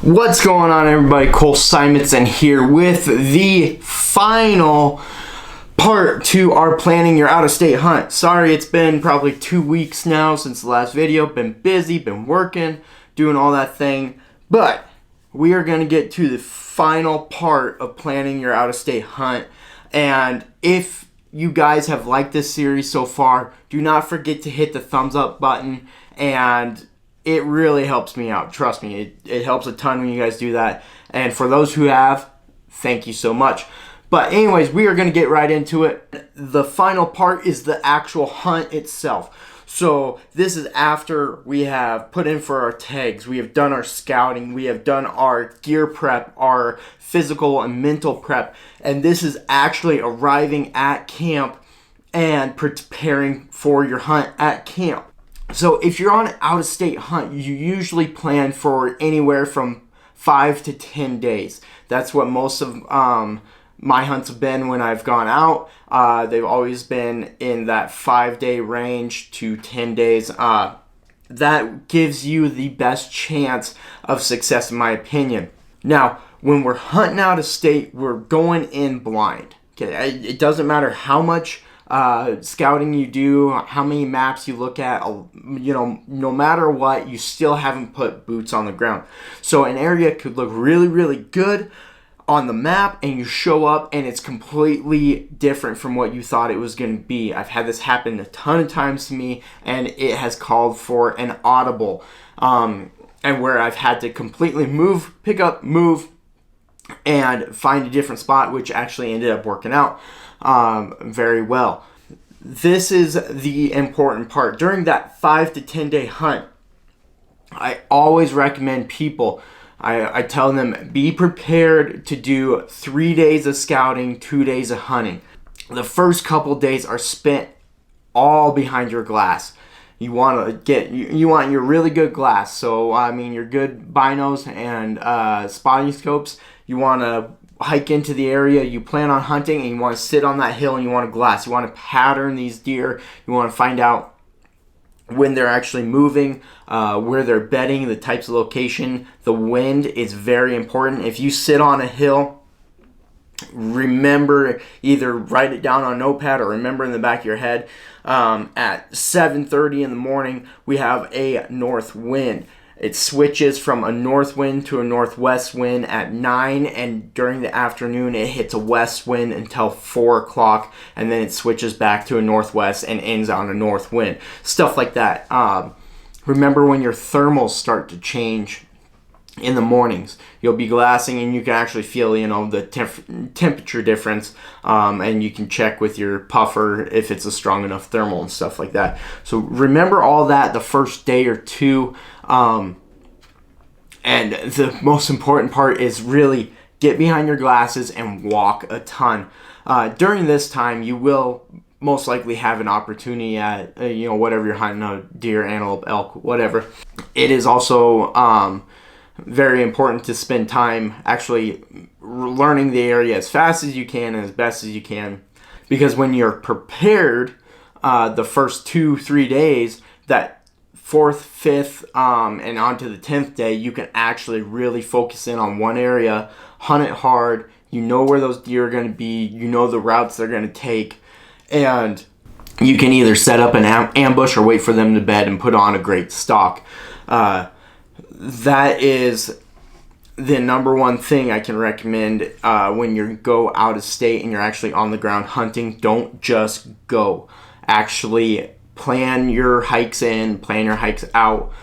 What's going on, everybody? Cole Simonson here with the final part to our planning your out-of-state hunt. Sorry, it's been probably 2 weeks now since the last video. Been busy, been working, doing all that thing. But we are going to get to the final part of planning your out-of-state hunt. And if you guys have liked this series so far, do not forget to hit the thumbs up button, and it really helps me out. Trust me, it helps a ton when you guys do that. And for those who have, thank you so much. But anyways, we are going to get right into it. The final part is the actual hunt itself. So this is after we have put in for our tags, we have done our scouting, we have done our gear prep, our physical and mental prep, and this is actually arriving at camp and preparing for your hunt at camp. So if you're on an out-of-state hunt, you usually plan for anywhere from 5 to 10 days. That's what most of my hunts have been when I've gone out. They've always been in that 5-day range to 10 days. That gives you the best chance of success, in my opinion. Now, when we're hunting out of state, we're going in blind. Okay, it doesn't matter how much scouting you do, how many maps you look at, no matter what, you still haven't put boots on the ground. So an area could look really, really good on the map, and you show up and it's completely different from what you thought it was going to be. I've had this happen a ton of times to me, and it has called for an audible, and where I've had to completely pick up, move, and find a different spot, which actually ended up working out very well. This is the important part. During that 5 to 10 day hunt, I always recommend people, I tell them, be prepared to do 3 days of scouting, 2 days of hunting. The first couple days are spent all behind your glass. You want your really good glass. So I mean your good binos and spotting scopes. You want to hike into the area you plan on hunting, and you want to sit on that hill and you want to glass. You want to pattern these deer. You want to find out when they're actually moving, where they're bedding, the types of location. The wind is very important. If you sit on a hill, remember, either write it down on a notepad or remember in the back of your head, at 7:30 in the morning, we have a north wind. It switches from a north wind to a northwest wind at 9, and during the afternoon it hits a west wind until 4 o'clock, and then it switches back to a northwest and ends on a north wind. Stuff like that. Remember when your thermals start to change in the mornings. You'll be glassing and you can actually feel, the temperature difference, and you can check with your puffer if it's a strong enough thermal and stuff like that. So remember all that the first day or two. And the most important part is really get behind your glasses and walk a ton. During this time, you will most likely have an opportunity at, whatever you're hunting, a deer, antelope, elk, whatever. It is also very important to spend time actually learning the area as fast as you can and as best as you can, because when you're prepared, the first 2-3 days, that 4th, 5th, and on to the 10th day, you can actually really focus in on one area, hunt it hard. You know where those deer are going to be, you know the routes they're going to take, and you can either set up an ambush or wait for them to bed and put on a great stalk. That is the number one thing I can recommend when you go out of state and you're actually on the ground hunting. Don't just go. Actually plan your hikes in, plan your hikes out,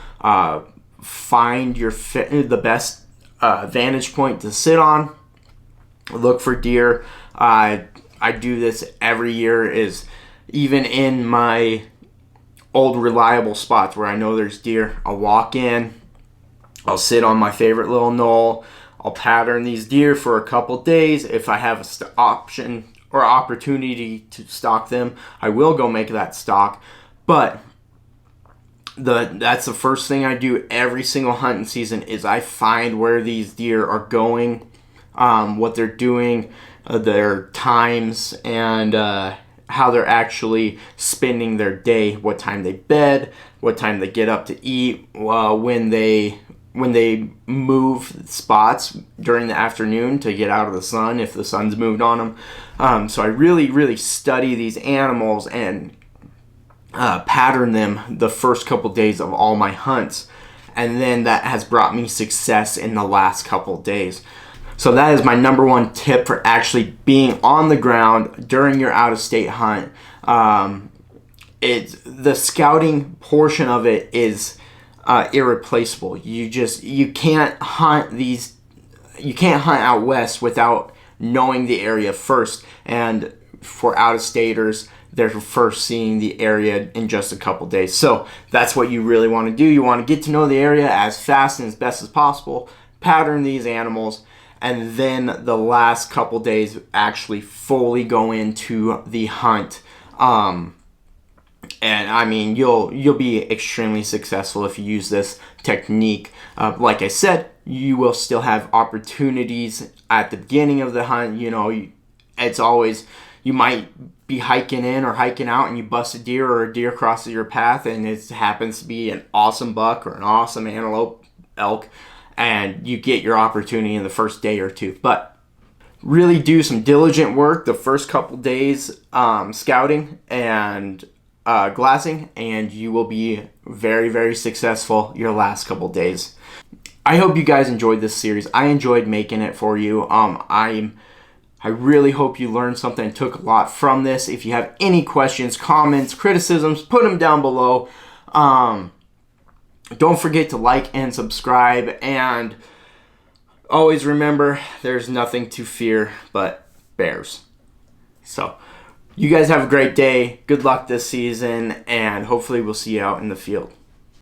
find the best vantage point to sit on, look for deer. I do this every year, is even in my old reliable spots where I know there's deer. I'll walk in, I'll sit on my favorite little knoll, I'll pattern these deer for a couple days. If I have an option or opportunity to stalk them, I will go make that stalk. But that's the first thing I do every single hunting season, is I find where these deer are going, what they're doing, their times, and how they're actually spending their day, what time they bed, what time they get up to eat, when they when they move spots during the afternoon to get out of the sun if the sun's moved on them. So I really study these animals and pattern them the first couple days of all my hunts. And then that has brought me success in the last couple days. So that is my number one tip for actually being on the ground during your out-of-state hunt. It's the scouting portion of it is irreplaceable. You can't hunt out west without knowing the area first. And for out-of-staters, they're first seeing the area in just a couple days. So that's what you really want to do. You want to get to know the area as fast and as best as possible, pattern these animals, and then the last couple days actually fully go into the hunt. And I mean, you'll be extremely successful if you use this technique. Like I said, you will still have opportunities at the beginning of the hunt. You know, it's always, you might be hiking in or hiking out and you bust a deer, or a deer crosses your path and it happens to be an awesome buck or an awesome antelope, elk, and you get your opportunity in the first day or two. But really do some diligent work the first couple days, scouting and glassing, and you will be very successful your last couple days. I hope you guys enjoyed this series. I enjoyed making it for you. I really hope you learned something and took a lot from this. If you have any questions, comments, criticisms, put them down below. Don't forget to like and subscribe, and always remember, there's nothing to fear but bears. So, you guys have a great day. Good luck this season, and hopefully we'll see you out in the field.